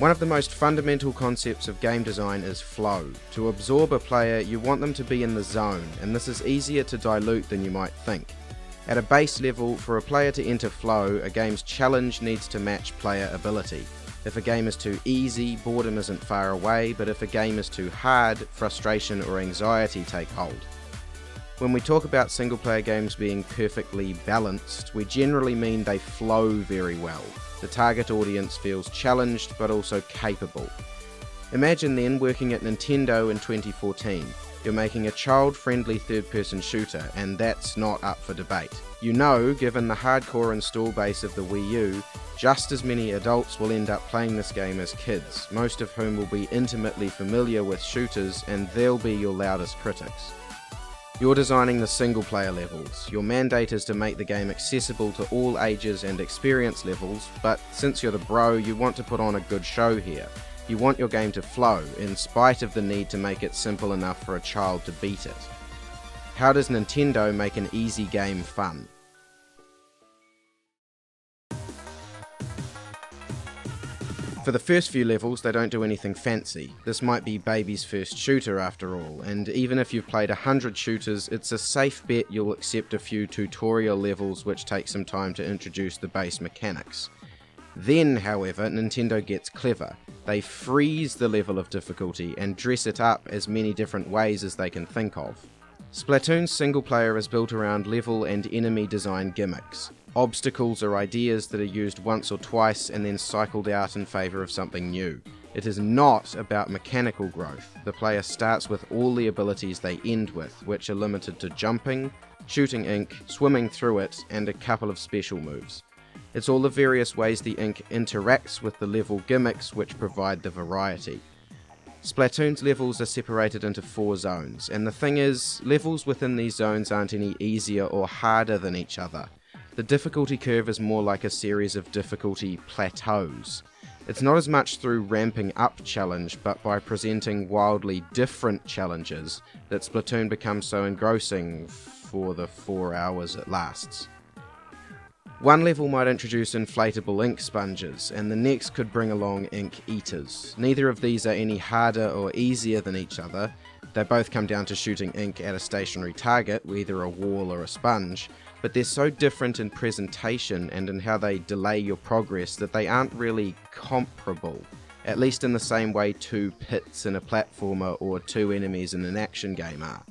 One of the most fundamental concepts of game design is flow. To absorb a player, you want them to be in the zone, and this is easier to dilute than you might think. At a base level, for a player to enter flow, a game's challenge needs to match player ability. If a game is too easy, boredom isn't far away, but if a game is too hard, frustration or anxiety take hold. When we talk about single player games being perfectly balanced, we generally mean they flow very well. The target audience feels challenged but also capable. Imagine then working at Nintendo in 2014. You're making a child-friendly third-person shooter, and that's not up for debate. You know, given the hardcore install base of the Wii U, just as many adults will end up playing this game as kids, most of whom will be intimately familiar with shooters, and they'll be your loudest critics. You're designing the single-player levels. Your mandate is to make the game accessible to all ages and experience levels, but since you're the bro, you want to put on a good show here. You want your game to flow, in spite of the need to make it simple enough for a child to beat it. How does Nintendo make an easy game fun? For the first few levels, they don't do anything fancy. This might be baby's first shooter after all, and even if you've played 100 shooters, it's a safe bet you'll accept a few tutorial levels which take some time to introduce the base mechanics. Then, however, Nintendo gets clever. They freeze the level of difficulty and dress it up as many different ways as they can think of. Splatoon's single player is built around level and enemy design gimmicks. Obstacles are ideas that are used once or twice and then cycled out in favour of something new. It is not about mechanical growth. The player starts with all the abilities they end with, which are limited to jumping, shooting ink, swimming through it, and a couple of special moves. It's all the various ways the ink interacts with the level gimmicks which provide the variety. Splatoon's levels are separated into 4 zones, and the thing is, levels within these zones aren't any easier or harder than each other. The difficulty curve is more like a series of difficulty plateaus. It's not as much through ramping up challenge, but by presenting wildly different challenges that Splatoon becomes so engrossing for the 4 hours it lasts. One level might introduce inflatable ink sponges, and the next could bring along ink eaters. Neither of these are any harder or easier than each other. They both come down to shooting ink at a stationary target, either a wall or a sponge, but they're so different in presentation and in how they delay your progress that they aren't really comparable, at least in the same way 2 pits in a platformer or 2 enemies in an action game are.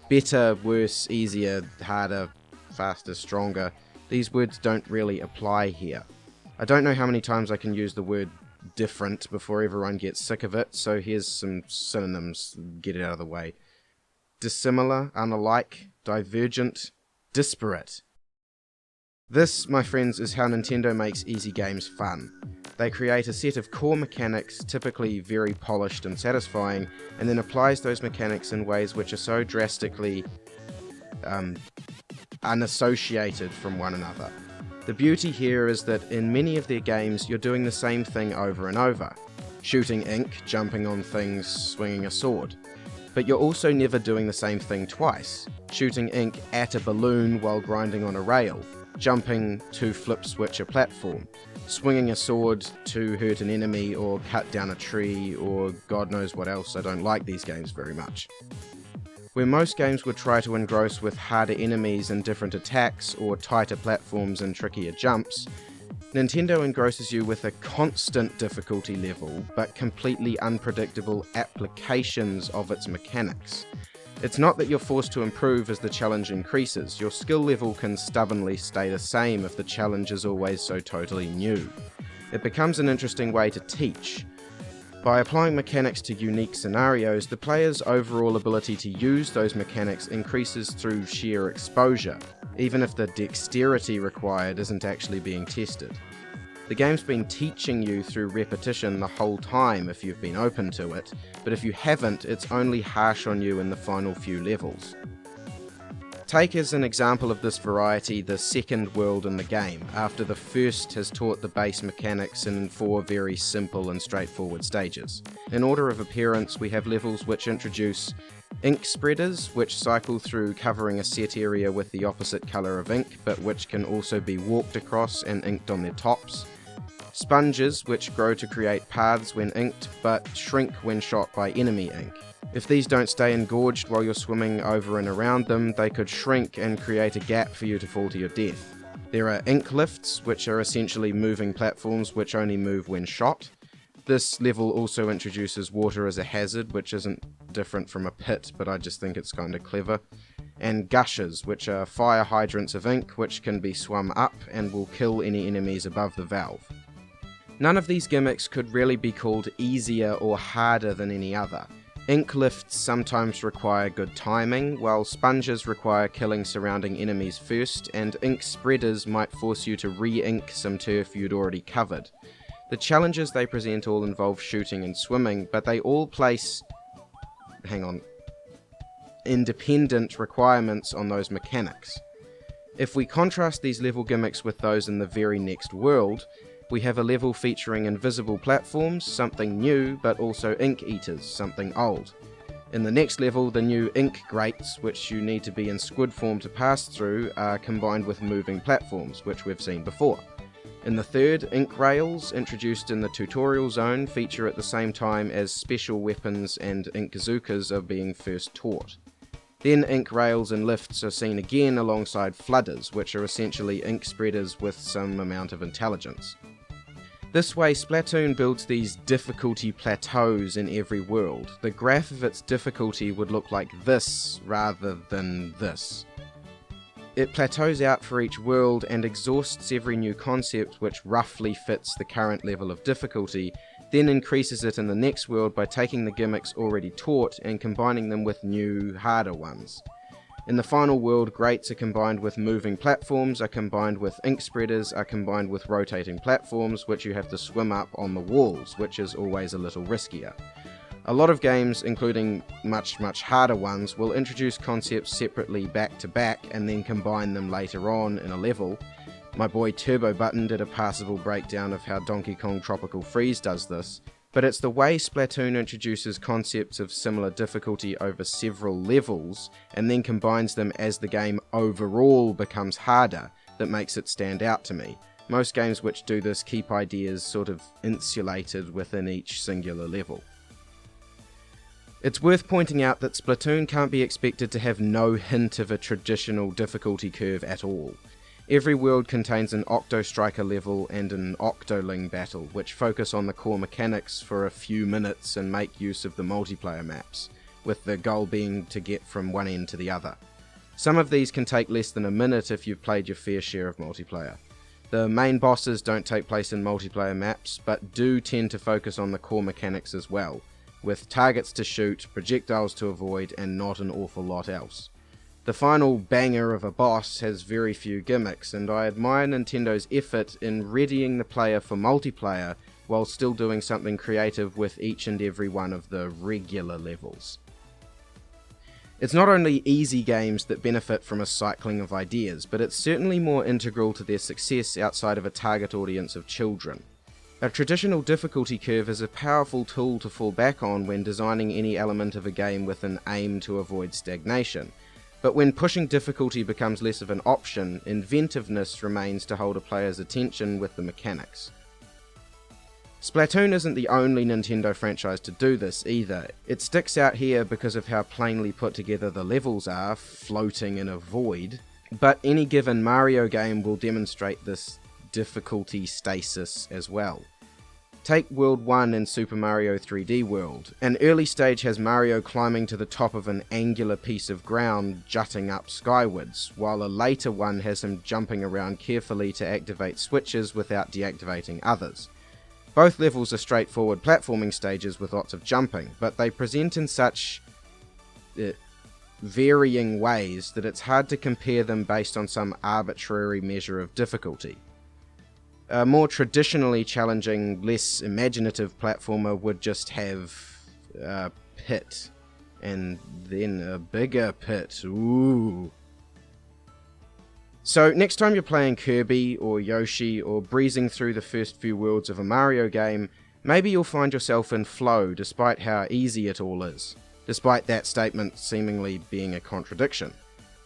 Better, worse, easier, harder, faster, stronger. These words don't really apply here. I don't know how many times I can use the word different before everyone gets sick of it, so here's some synonyms, get it out of the way. Dissimilar, unlike, divergent, disparate. This, my friends, is how Nintendo makes easy games fun. They create a set of core mechanics, typically very polished and satisfying, and then applies those mechanics in ways which are so drastically unassociated from one another. The beauty here is that in many of their games you're doing the same thing over and over. Shooting ink, jumping on things, swinging a sword. But you're also never doing the same thing twice. Shooting ink at a balloon while grinding on a rail. Jumping to flip switch a platform. Swinging a sword to hurt an enemy or cut down a tree or God knows what else. I don't like these games very much. Where most games would try to engross with harder enemies and different attacks, or tighter platforms and trickier jumps, Nintendo engrosses you with a constant difficulty level, but completely unpredictable applications of its mechanics. It's not that you're forced to improve as the challenge increases. Your skill level can stubbornly stay the same if the challenge is always so totally new. It becomes an interesting way to teach. By applying mechanics to unique scenarios, the player's overall ability to use those mechanics increases through sheer exposure, even if the dexterity required isn't actually being tested. The game's been teaching you through repetition the whole time if you've been open to it, but if you haven't, it's only harsh on you in the final few levels. Take as an example of this variety the second world in the game, after the first has taught the base mechanics in 4 very simple and straightforward stages. In order of appearance, we have levels which introduce ink spreaders, which cycle through covering a set area with the opposite colour of ink, but which can also be walked across and inked on their tops. Sponges, which grow to create paths when inked, but shrink when shot by enemy ink. If these don't stay engorged while you're swimming over and around them, they could shrink and create a gap for you to fall to your death. There are ink lifts, which are essentially moving platforms which only move when shot. This level also introduces water as a hazard, which isn't different from a pit, but I just think it's kinda clever. And gushers, which are fire hydrants of ink which can be swum up and will kill any enemies above the valve. None of these gimmicks could really be called easier or harder than any other. Ink lifts sometimes require good timing, while sponges require killing surrounding enemies first, and ink spreaders might force you to re-ink some turf you'd already covered. The challenges they present all involve shooting and swimming, but they all place independent requirements on those mechanics. If we contrast these level gimmicks with those in the very next world, we have a level featuring invisible platforms, something new, but also ink eaters, something old. In the next level, the new ink grates, which you need to be in squid form to pass through, are combined with moving platforms, which we've seen before. In the third, ink rails, introduced in the tutorial zone, feature at the same time as special weapons and ink bazookas are being first taught. Then ink rails and lifts are seen again alongside flooders, which are essentially ink spreaders with some amount of intelligence. This way, Splatoon builds these difficulty plateaus in every world. The graph of its difficulty would look like this rather than this. It plateaus out for each world and exhausts every new concept which roughly fits the current level of difficulty, then increases it in the next world by taking the gimmicks already taught and combining them with new, harder ones. In the final world, grates are combined with moving platforms, are combined with ink spreaders, are combined with rotating platforms, which you have to swim up on the walls, which is always a little riskier. A lot of games, including much harder ones, will introduce concepts separately back to back and then combine them later on in a level. My boy Turbo Button did a passable breakdown of how Donkey Kong Tropical Freeze does this, but it's the way Splatoon introduces concepts of similar difficulty over several levels and then combines them as the game overall becomes harder that makes it stand out to me. Most games which do this keep ideas sort of insulated within each singular level. It's worth pointing out that Splatoon can't be expected to have no hint of a traditional difficulty curve at all. Every world contains an Octo Striker level and an Octoling battle, which focus on the core mechanics for a few minutes and make use of the multiplayer maps, with the goal being to get from one end to the other. Some of these can take less than a minute if you've played your fair share of multiplayer. The main bosses don't take place in multiplayer maps, but do tend to focus on the core mechanics as well, with targets to shoot, projectiles to avoid, and not an awful lot else. The final banger of a boss has very few gimmicks, and I admire Nintendo's effort in readying the player for multiplayer while still doing something creative with each and every one of the regular levels. It's not only easy games that benefit from a cycling of ideas, but it's certainly more integral to their success outside of a target audience of children. A traditional difficulty curve is a powerful tool to fall back on when designing any element of a game with an aim to avoid stagnation. But when pushing difficulty becomes less of an option, inventiveness remains to hold a player's attention with the mechanics. Splatoon isn't the only Nintendo franchise to do this either. It sticks out here because of how plainly put together the levels are, floating in a void, but any given Mario game will demonstrate this difficulty stasis as well. Take World 1 in Super Mario 3D World. An early stage has Mario climbing to the top of an angular piece of ground jutting up skywards, while a later one has him jumping around carefully to activate switches without deactivating others. Both levels are straightforward platforming stages with lots of jumping, but they present in such varying ways that it's hard to compare them based on some arbitrary measure of difficulty. A more traditionally challenging, less imaginative platformer would just have a pit, and then a bigger pit. Ooh. So next time you're playing Kirby or Yoshi or breezing through the first few worlds of a Mario game, maybe you'll find yourself in flow despite how easy it all is, despite that statement seemingly being a contradiction.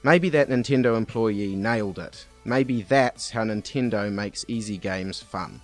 Maybe that Nintendo employee nailed it. Maybe that's how Nintendo makes easy games fun.